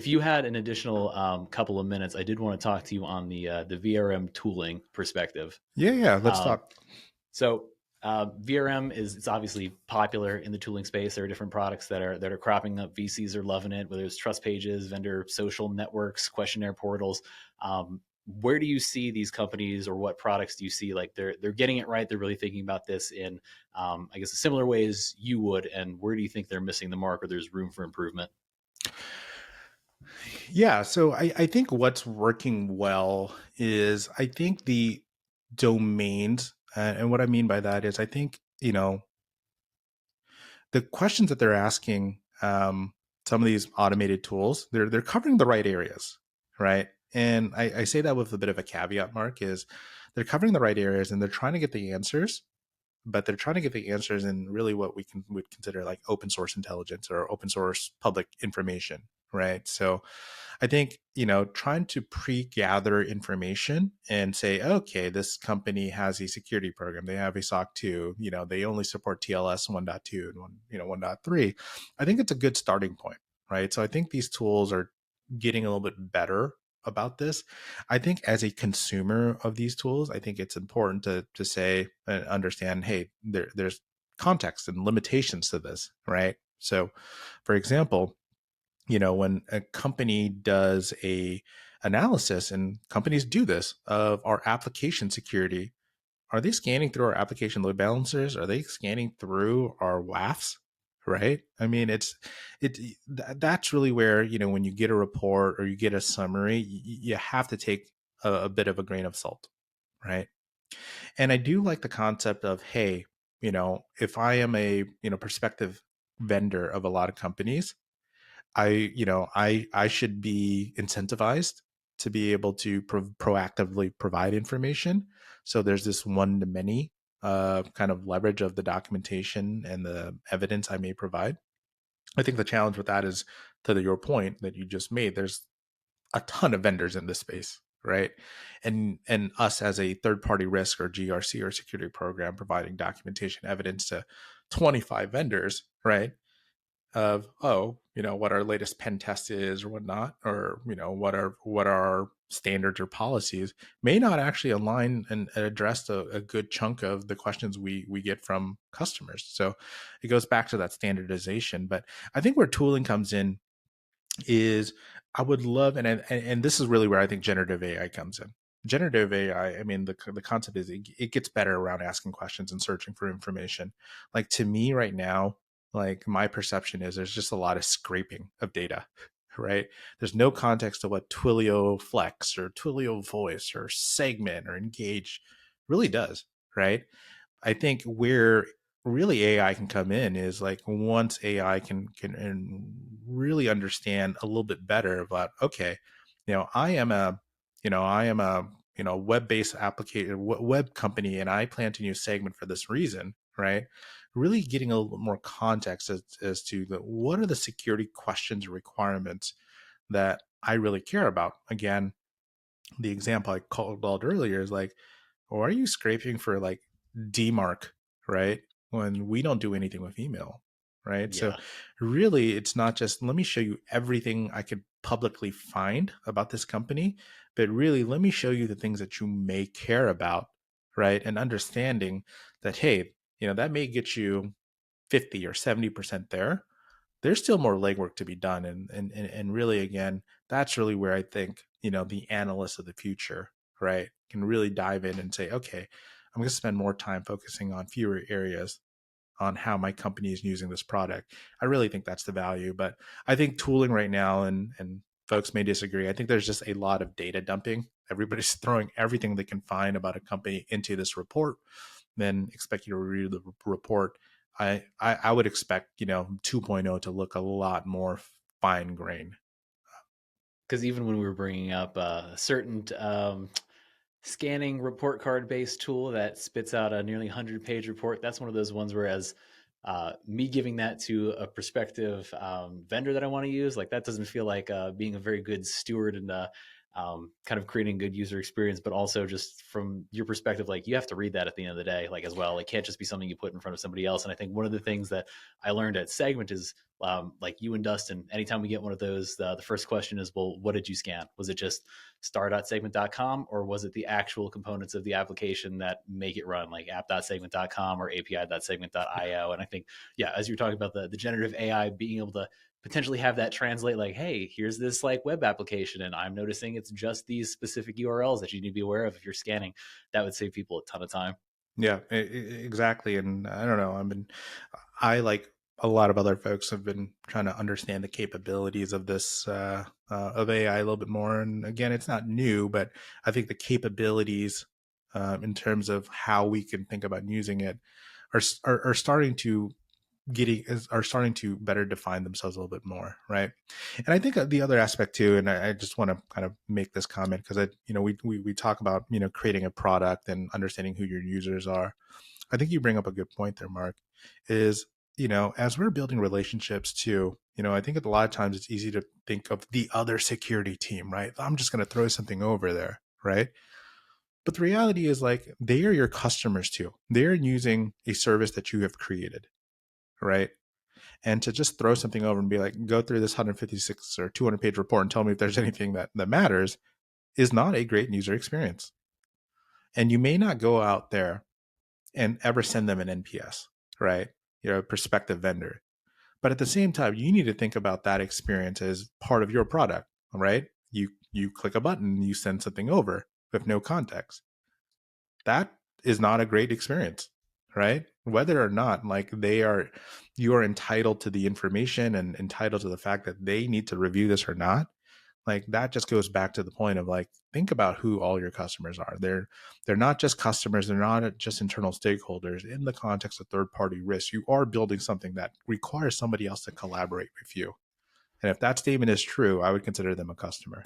if you had an additional couple of minutes, I did want to talk to you on the VRM tooling perspective. Yeah, yeah. Let's Um, talk. so VRM is it's obviously popular in the tooling space. There are different products that are cropping up. VCs are loving it, whether it's trust pages, vendor social networks, questionnaire portals. Where do you see these companies, or what products do you see like they're getting it right? They're really thinking about this in, I guess, a similar way as you would. And where do you think they're missing the mark, or there's room for improvement? Yeah. So I think what's working well is I think the domains, and what I mean by that is I think, the questions that they're asking, some of these automated tools, they're covering the right areas, right? And I say that with a bit of a caveat mark is they're covering the right areas and they're trying to get the answers, but they're trying to get the answers in really what would consider like open source intelligence or open source public information, right? So I think, trying to pre-gather information and say, okay, this company has a security program. They have a SOC 2, they only support TLS 1.2 and 1.3. I think it's a good starting point, right? So I think these tools are getting a little bit better about this. I think as a consumer of these tools, I think it's important to say and understand, hey, there's context and limitations to this, right? So, for example, when a company does a analysis, and companies do this, of our application security, are they scanning through our application load balancers? Are they scanning through our WAFs? Right? I mean, that's really where, when you get a report or you get a summary, you have to take a bit of a grain of salt, right? And I do like the concept of, hey, if I am a prospective vendor of a lot of companies, I should be incentivized to be able to proactively provide information. So there's this one to many kind of leverage of the documentation and the evidence I may provide. I think the challenge with that is, your point that you just made, there's a ton of vendors in this space, right? And us as a third party risk or GRC or security program providing documentation evidence to 25 vendors, right? Of, what our latest pen test is or whatnot, or what our standards or policies may not actually align and address a good chunk of the questions we get from customers. So it goes back to that standardization. But I think where tooling comes in is, I would love, and this is really where I think generative AI comes in. Generative AI, I mean, the concept is it gets better around asking questions and searching for information. Like, to me right now, like, my perception is there's just a lot of scraping of data, right? There's no context to what Twilio Flex or Twilio Voice or Segment or Engage really does, right? I think where really AI can come in is like, once AI can and really understand a little bit better about, okay, I am a web-based application web company, and I plan to use Segment for this reason, right? Really getting a little bit more context as to what are the security questions or requirements that I really care about. Again, the example I called out earlier is like, or are you scraping for like DMARC, right? When we don't do anything with email, right? So Yeah. really, it's not just, let me show you everything I could publicly find about this company, but really, let me show you the things that you may care about, right? And understanding that, hey, that may get you 50 or 70% there. There's still more legwork to be done. And really, again, that's really where I think, the analysts of the future, right, can really dive in and say, okay, I'm going to spend more time focusing on fewer areas on how my company is using this product. I really think that's the value. But I think tooling right now, and folks may disagree, I think there's just a lot of data dumping. Everybody's throwing everything they can find about a company into this report, then expect you to read the report. I would expect 2.0 to look a lot more fine grain. Because even when we were bringing up a certain scanning report card based tool that spits out a nearly 100-page report, that's one of those ones where, as me giving that to a prospective vendor that I want to use, like, that doesn't feel like being a very good steward and kind of creating good user experience, but also just from your perspective, like you have to read that at the end of the day, like as well. It can't just be something you put in front of somebody else. And I think one of the things that I learned at Segment is like you and Dustin, anytime we get one of those, the first question is, well, what did you scan? Was it just star.segment.com or was it the actual components of the application that make it run, like app.segment.com or api.segment.io? And I think, yeah, as you're talking about the generative AI being able to potentially have that translate, like, hey, here's this like web application and I'm noticing it's just these specific URLs that you need to be aware of if you're scanning, that would save people a ton of time. Yeah, exactly. And I don't know. I like a lot of other folks have been trying to understand the capabilities of this of AI a little bit more. And again, it's not new, but I think the capabilities in terms of how we can think about using it are starting to are starting to better define themselves a little bit more, right? And I think the other aspect too, and I just want to kind of make this comment because we talk about creating a product and understanding who your users are. I think you bring up a good point there, Mark. Is as we're building relationships too, I think a lot of times it's easy to think of the other security team, right? I'm just going to throw something over there, right? But the reality is like they are your customers too. They're using a service that you have created, right? And to just throw something over and be like, go through this 156 or 200-page report and tell me if there's anything that matters is not a great user experience. And you may not go out there and ever send them an NPS, right? You're a prospective vendor. But at the same time, you need to think about that experience as part of your product, right? You click a button, you send something over with no context. That is not a great experience, right? Whether or not like you are entitled to the information and entitled to the fact that they need to review this or not, like that just goes back to the point of like think about who all your customers are. They're not just customers, they're not just internal stakeholders. In the context of third party risk, you are building something that requires somebody else to collaborate with you. And if that statement is true, I would consider them a customer.